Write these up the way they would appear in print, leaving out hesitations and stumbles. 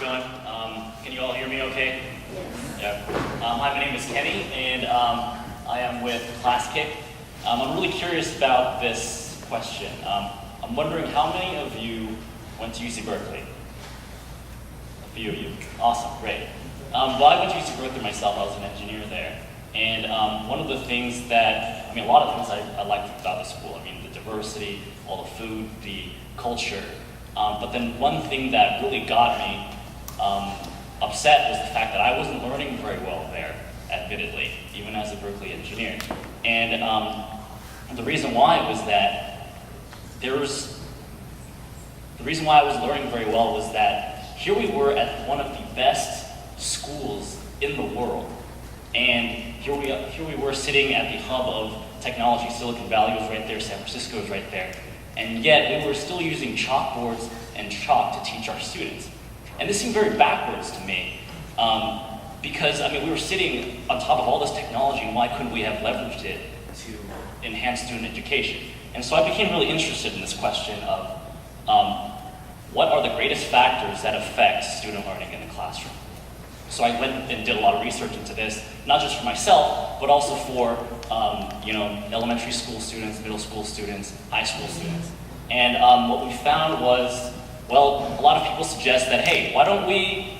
going? Can you all hear me okay? Yes. Yeah. Hi, my name is Kenny, and I am with ClassKick. I'm really curious about this question. I'm wondering how many of you went to UC Berkeley? A few of you. Awesome, great. Well, I went to UC Berkeley myself. I was an engineer there. And one of the things that, a lot of things I liked about the school. The diversity, all the food, the culture. But then one thing that really got me upset was the fact that I wasn't learning very well there, admittedly, even as a Berkeley engineer. And the reason why was that the reason why I was learning very well was that here we were at one of the best schools in the world. And here we were sitting at the hub of technology. Silicon Valley was right there, San Francisco was right there. And yet we were still using chalkboards and chalk to teach our students. And this seemed very backwards to me. Because we were sitting on top of all this technology, and why couldn't we have leveraged it to enhance student education? And so I became really interested in this question of what are the greatest factors that affect student learning in the classroom? So I went and did a lot of research into this, not just for myself, but also for elementary school students, middle school students, high school students. And what we found was, well, a lot of people suggest that, hey, why don't we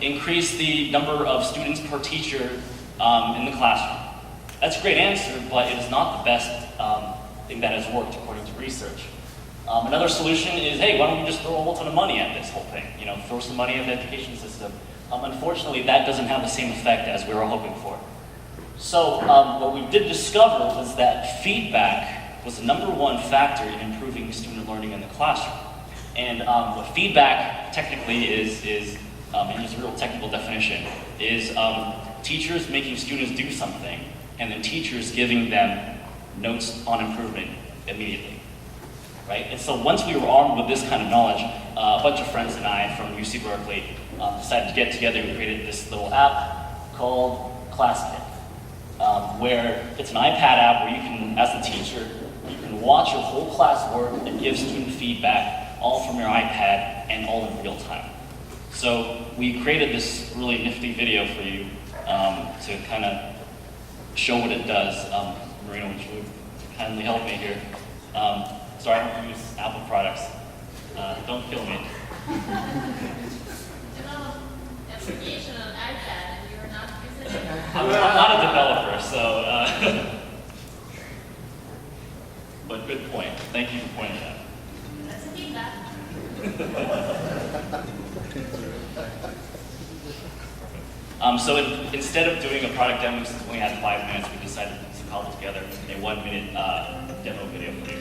increase the number of students per teacher in the classroom? That's a great answer, but it is not the best thing that has worked according to research. Another solution is, hey, why don't we just throw a whole ton of money at this whole thing? Throw some money at the education system. Unfortunately, that doesn't have the same effect as we were hoping for. So what we did discover was that feedback was the #1 factor in improving student learning in the classroom. And what feedback technically is and use a real technical definition, is teachers making students do something, and then teachers giving them notes on improvement immediately. Right? And so once we were armed with this kind of knowledge, a bunch of friends and I from UC Berkeley decided to get together and created this little app called ClassKick, where it's an iPad app where you can, as a teacher, you can watch your whole class work and give student feedback all from your iPad and all in real time. So we created this really nifty video for you to kind of show what it does. Marina, would you kindly help me here? Sorry, I don't use Apple products. Don't kill me. Application on iPad and you're not using it? I'm not a developer, so. But good point. Thank you for pointing that out. That's a feedback. So instead of doing a product demo, since we only had 5 minutes, we decided to cobble together a 1-minute demo video for you.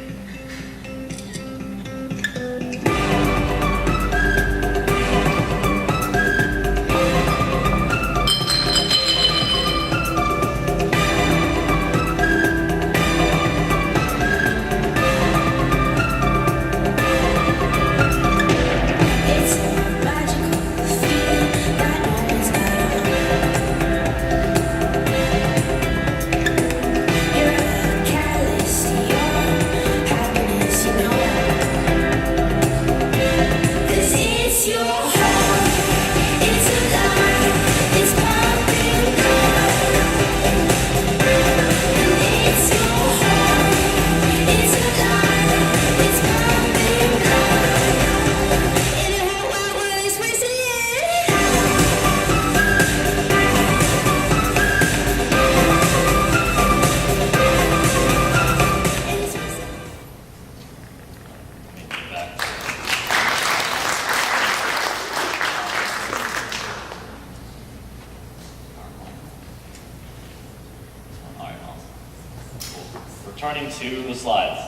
Returning to the slides.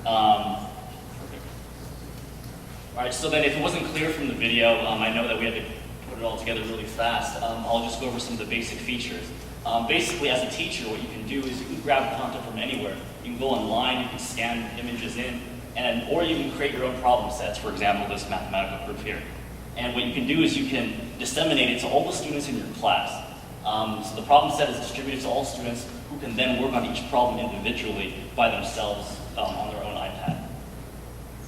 All right, so then if it wasn't clear from the video, I know that we had to put it all together really fast. I'll just go over some of the basic features. Basically, as a teacher, what you can do is you can grab content from anywhere. You can go online, you can scan images in, or you can create your own problem sets, for example, this mathematical group here. And what you can do is you can disseminate it to all the students in your class. So the problem set is distributed to all students who can then work on each problem individually by themselves on their own iPad.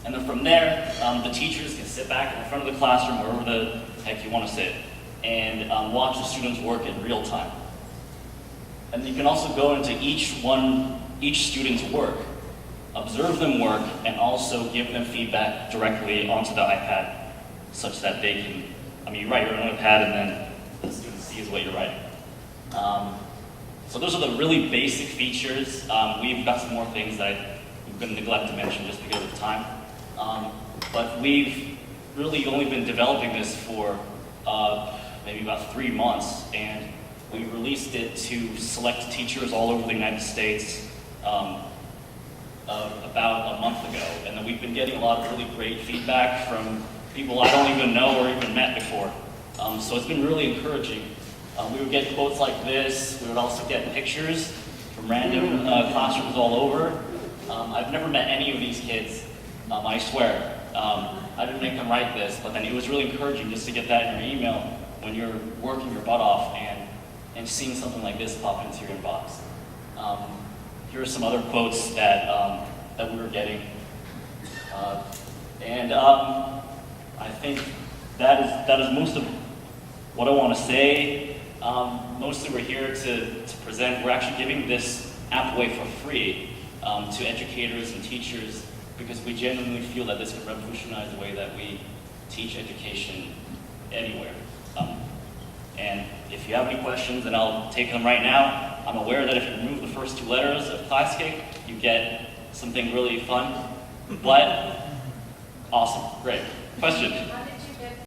And then from there, the teachers can sit back in the front of the classroom, wherever the heck you want to sit, and watch the students work in real time. And you can also go into each student's work, observe them work, and also give them feedback directly onto the iPad, such that they can, you write your own iPad and then the student sees what you're writing. So those are the really basic features. We've got some more things that we've been neglected to mention just because of time. But we've really only been developing this for maybe about 3 months, and we released it to select teachers all over the United States about a month ago. And then we've been getting a lot of really great feedback from people I don't even know or even met before. So it's been really encouraging. We would get quotes like this. We would also get pictures from random classrooms all over. I've never met any of these kids, I swear. I didn't make them write this, but then it was really encouraging just to get that in your email when you're working your butt off and seeing something like this pop into your inbox. Here are some other quotes that we were getting. I think that is most of what I want to say. Mostly we're here to present. We're actually giving this app away for free to educators and teachers because we genuinely feel that this can revolutionize the way that we teach education anywhere. And if you have any questions, then I'll take them right now. I'm aware that if you remove the first 2 letters of ClassKick, you get something really fun. But awesome, great. Question?